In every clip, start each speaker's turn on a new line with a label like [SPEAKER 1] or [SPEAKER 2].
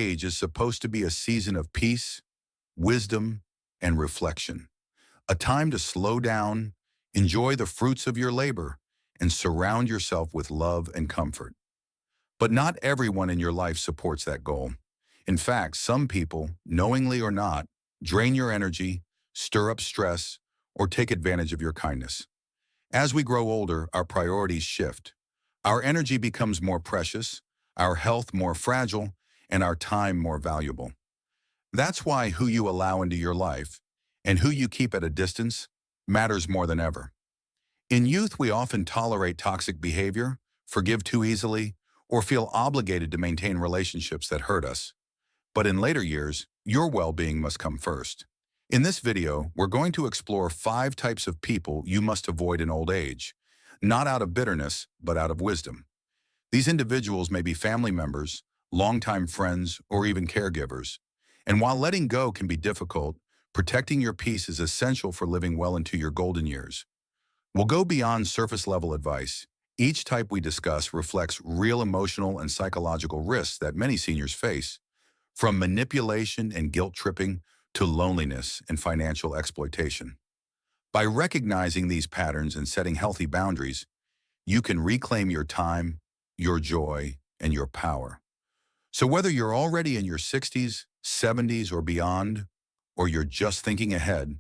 [SPEAKER 1] age is supposed to be a season of peace, wisdom, and reflection. A time to slow down, enjoy the fruits of your labor, and surround yourself with love and comfort. But not everyone in your life supports that goal. In fact, some people, knowingly or not, drain your energy, stir up stress, or take advantage of your kindness. As we grow older, our priorities shift. Our energy becomes more precious, our health more fragile, and our time more valuable. That's why who you allow into your life and who you keep at a distance matters more than ever. In youth, we often tolerate toxic behavior, forgive too easily, or feel obligated to maintain relationships that hurt us. But in later years, your well-being must come first. In this video, we're going to explore 5 types of people you must avoid in old age, not out of bitterness, but out of wisdom. These individuals may be family members, longtime friends, or even caregivers. And while letting go can be difficult, protecting your peace is essential for living well into your golden years. We'll go beyond surface-level advice. Each type we discuss reflects real emotional and psychological risks that many seniors face, from manipulation and guilt-tripping to loneliness and financial exploitation. By recognizing these patterns and setting healthy boundaries, you can reclaim your time, your joy, and your power. So whether you're already in your 60s, 70s, or beyond, or you're just thinking ahead,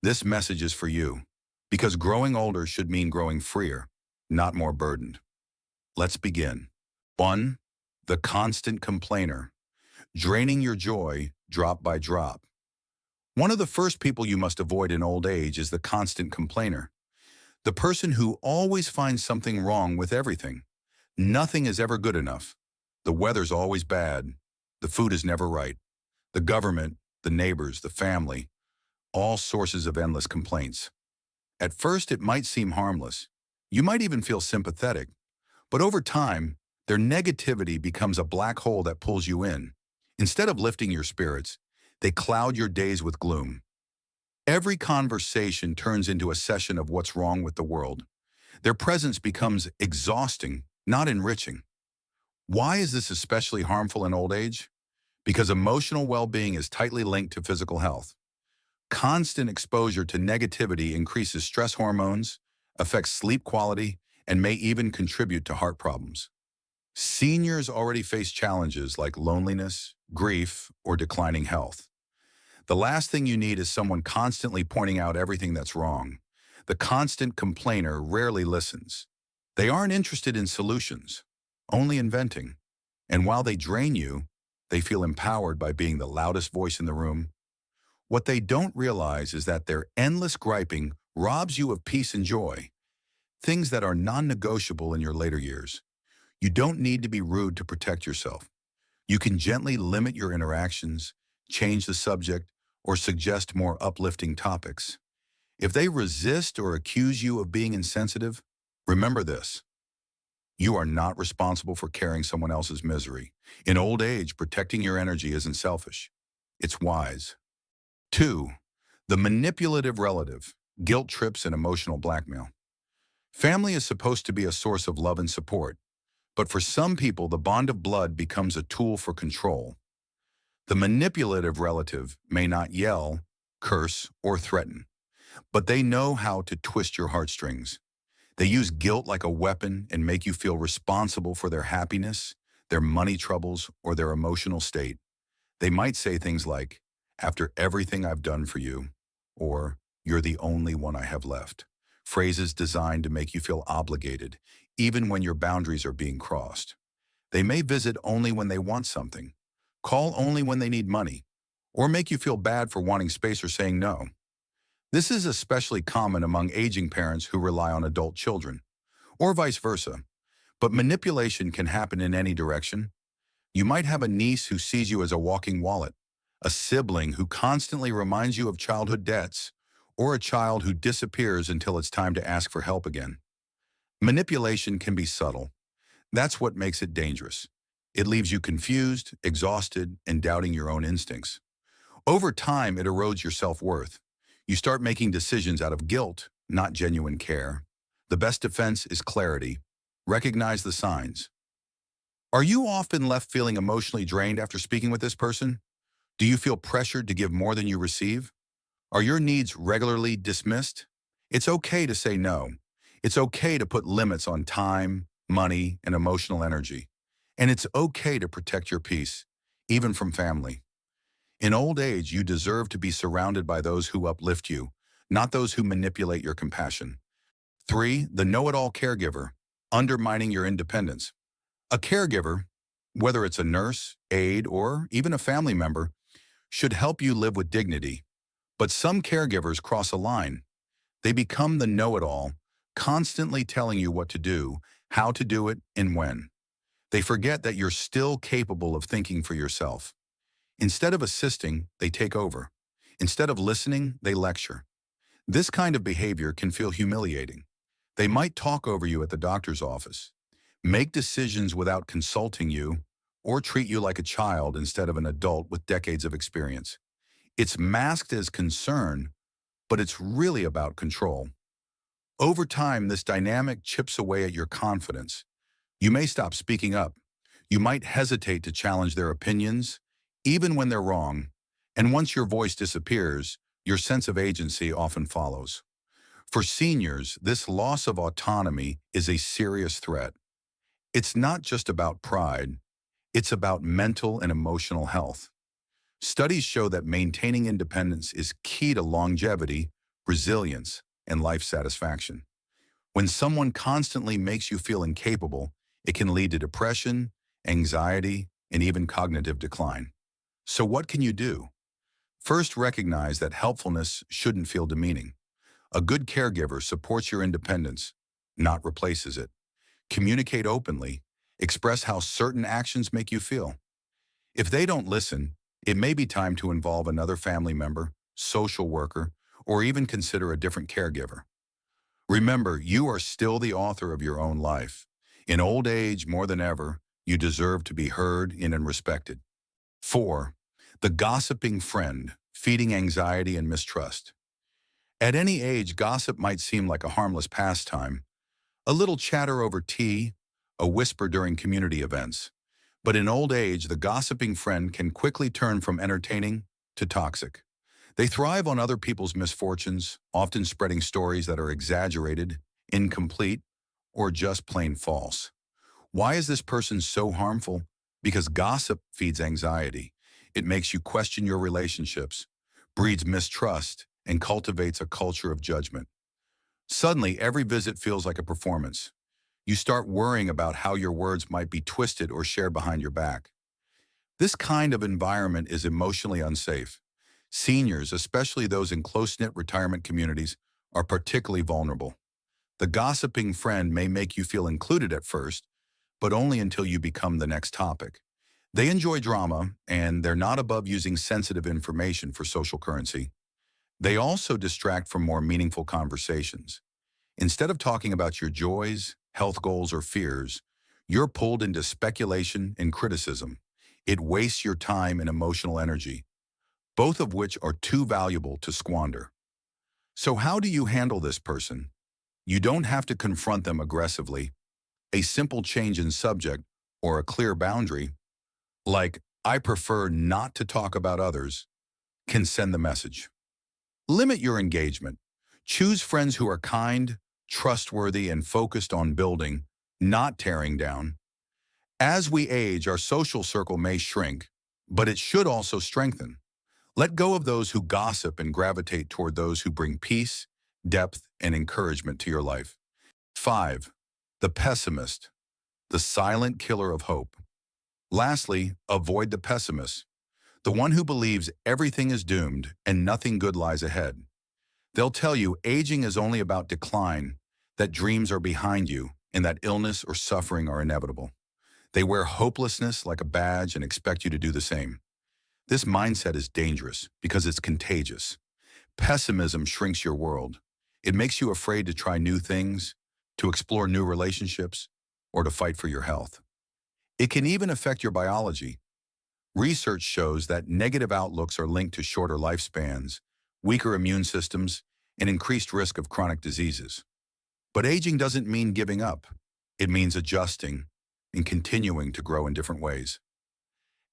[SPEAKER 1] this message is for you. Because growing older should mean growing freer, not more burdened. Let's begin. 1. The constant complainer. Draining your joy drop by drop. One of the first people you must avoid in old age is the constant complainer. The person who always finds something wrong with everything. Nothing is ever good enough. The weather's always bad. The food is never right. The government, the neighbors, the family, all sources of endless complaints. At first, it might seem harmless. You might even feel sympathetic. But over time, their negativity becomes a black hole that pulls you in. Instead of lifting your spirits, they cloud your days with gloom. Every conversation turns into a session of what's wrong with the world. Their presence becomes exhausting, not enriching. Why is this especially harmful in old age? Because emotional well-being is tightly linked to physical health. Constant exposure to negativity increases stress hormones, affects sleep quality, and may even contribute to heart problems. Seniors already face challenges like loneliness, grief, or declining health. The last thing you need is someone constantly pointing out everything that's wrong. The constant complainer rarely listens. They aren't interested in solutions, only inventing. And while they drain you, they feel empowered by being the loudest voice in the room. What they don't realize is that their endless griping robs you of peace and joy, things that are non-negotiable in your later years. You don't need to be rude to protect yourself. You can gently limit your interactions, change the subject, or suggest more uplifting topics. If they resist or accuse you of being insensitive, remember this. You are not responsible for carrying someone else's misery. In old age, protecting your energy isn't selfish. It's wise. 2. The manipulative relative, guilt trips and emotional blackmail. Family is supposed to be a source of love and support, but for some people, the bond of blood becomes a tool for control. The manipulative relative may not yell, curse, or threaten, but they know how to twist your heartstrings. They use guilt like a weapon and make you feel responsible for their happiness, their money troubles, or their emotional state. They might say things like, "After everything I've done for you," or "You're the only one I have left." Phrases designed to make you feel obligated, even when your boundaries are being crossed. They may visit only when they want something, call only when they need money, or make you feel bad for wanting space or saying no. This is especially common among aging parents who rely on adult children, or vice versa. But manipulation can happen in any direction. You might have a niece who sees you as a walking wallet, a sibling who constantly reminds you of childhood debts, or a child who disappears until it's time to ask for help again. Manipulation can be subtle. That's what makes it dangerous. It leaves you confused, exhausted, and doubting your own instincts. Over time, it erodes your self-worth. You start making decisions out of guilt, not genuine care. The best defense is clarity. Recognize the signs. Are you often left feeling emotionally drained after speaking with this person? Do you feel pressured to give more than you receive? Are your needs regularly dismissed? It's okay to say no. It's okay to put limits on time, money, and emotional energy. And it's okay to protect your peace, even from family. In old age, you deserve to be surrounded by those who uplift you, not those who manipulate your compassion. 3. The know-it-all caregiver, undermining your independence. A caregiver, whether it's a nurse, aide, or even a family member, should help you live with dignity. But some caregivers cross a line. They become the know-it-all, constantly telling you what to do, how to do it, and when. They forget that you're still capable of thinking for yourself. Instead of assisting, they take over. Instead of listening, they lecture. This kind of behavior can feel humiliating. They might talk over you at the doctor's office, make decisions without consulting you, or treat you like a child instead of an adult with decades of experience. It's masked as concern, but it's really about control. Over time, this dynamic chips away at your confidence. You may stop speaking up. You might hesitate to challenge their opinions, even when they're wrong. And once your voice disappears, your sense of agency often follows. For seniors, this loss of autonomy is a serious threat. It's not just about pride, it's about mental and emotional health. Studies show that maintaining independence is key to longevity, resilience, and life satisfaction. When someone constantly makes you feel incapable, it can lead to depression, anxiety, and even cognitive decline. So what can you do? First, recognize that helpfulness shouldn't feel demeaning. A good caregiver supports your independence, not replaces it. Communicate openly. Express how certain actions make you feel. If they don't listen, it may be time to involve another family member, social worker, or even consider a different caregiver. Remember, you are still the author of your own life. In old age, more than ever, you deserve to be heard and respected. 4. The gossiping friend, feeding anxiety and mistrust. At any age, gossip might seem like a harmless pastime, a little chatter over tea, a whisper during community events. But in old age, the gossiping friend can quickly turn from entertaining to toxic. They thrive on other people's misfortunes, often spreading stories that are exaggerated, incomplete, or just plain false. Why is this person so harmful? Because gossip feeds anxiety. It makes you question your relationships, breeds mistrust, and cultivates a culture of judgment. Suddenly, every visit feels like a performance. You start worrying about how your words might be twisted or shared behind your back. This kind of environment is emotionally unsafe. Seniors, especially those in close-knit retirement communities, are particularly vulnerable. The gossiping friend may make you feel included at first, but only until you become the next topic. They enjoy drama, and they're not above using sensitive information for social currency. They also distract from more meaningful conversations. Instead of talking about your joys, health goals, or fears, you're pulled into speculation and criticism. It wastes your time and emotional energy, both of which are too valuable to squander. So how do you handle this person? You don't have to confront them aggressively. A simple change in subject or a clear boundary, like "I prefer not to talk about others," can send the message. Limit your engagement. Choose friends who are kind, trustworthy, and focused on building, not tearing down. As we age, our social circle may shrink, but it should also strengthen. Let go of those who gossip and gravitate toward those who bring peace, depth, and encouragement to your life. 5. The pessimist, the silent killer of hope. Lastly, avoid the pessimist, the one who believes everything is doomed and nothing good lies ahead. They'll tell you aging is only about decline, that dreams are behind you, and that illness or suffering are inevitable. They wear hopelessness like a badge and expect you to do the same. This mindset is dangerous because it's contagious. Pessimism shrinks your world. It makes you afraid to try new things, to explore new relationships, or to fight for your health. It can even affect your biology. Research shows that negative outlooks are linked to shorter lifespans, weaker immune systems, and increased risk of chronic diseases. But aging doesn't mean giving up. It means adjusting. and continuing to grow in different ways.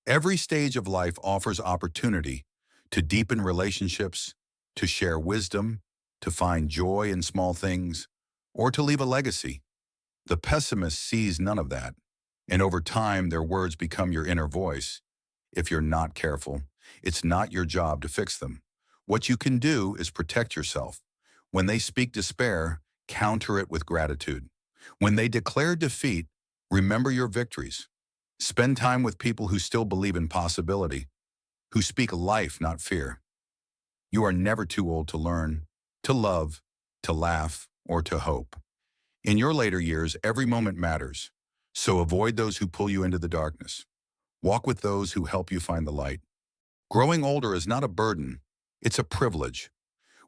[SPEAKER 1] Every stage of life offers opportunity to deepen relationships, to share wisdom, to find joy in small things, or to leave a legacy. The pessimist sees none of that, and over time their words become your inner voice. If you're not careful, it's not your job to fix them. What you can do is protect yourself. When they speak despair, counter it with gratitude. When they declare defeat, remember your victories. Spend time with people who still believe in possibility, who speak life, not fear. You are never too old to learn, to love, to laugh, or to hope. In your later years, every moment matters. So avoid those who pull you into the darkness. Walk with those who help you find the light. Growing older is not a burden, it's a privilege.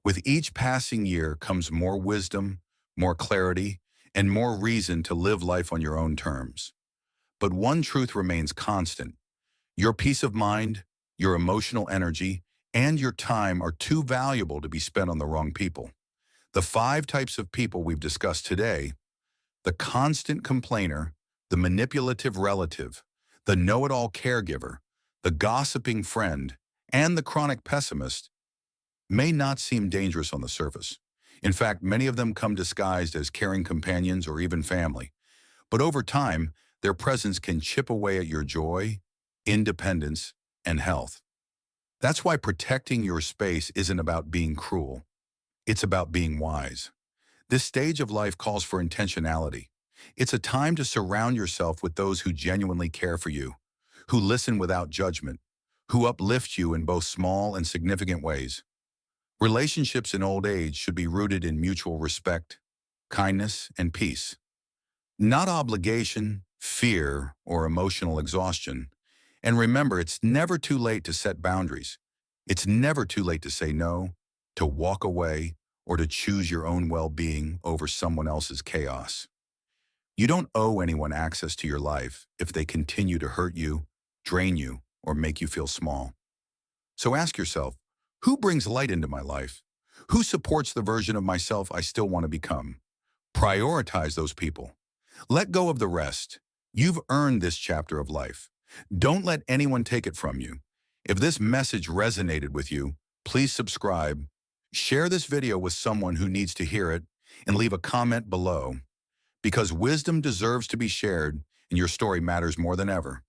[SPEAKER 1] With each passing year comes more wisdom, more clarity, and more reason to live life on your own terms. But one truth remains constant. Your peace of mind, your emotional energy, and your time are too valuable to be spent on the wrong people. The 5 types of people we've discussed today, the constant complainer, the manipulative relative, the know-it-all caregiver, the gossiping friend, and the chronic pessimist, may not seem dangerous on the surface. In fact, many of them come disguised as caring companions or even family. But over time, their presence can chip away at your joy, independence, and health. That's why protecting your space isn't about being cruel. It's about being wise. This stage of life calls for intentionality. It's a time to surround yourself with those who genuinely care for you, who listen without judgment, who uplift you in both small and significant ways. Relationships in old age should be rooted in mutual respect, kindness, and peace. Not obligation, fear, or emotional exhaustion. And remember, it's never too late to set boundaries. It's never too late to say no, to walk away, or to choose your own well-being over someone else's chaos. You don't owe anyone access to your life if they continue to hurt you, drain you, or make you feel small. So ask yourself, who brings light into my life? Who supports the version of myself I still want to become? Prioritize those people. Let go of the rest. You've earned this chapter of life. Don't let anyone take it from you. If this message resonated with you, please subscribe, share this video with someone who needs to hear it, and leave a comment below. Because wisdom deserves to be shared, and your story matters more than ever.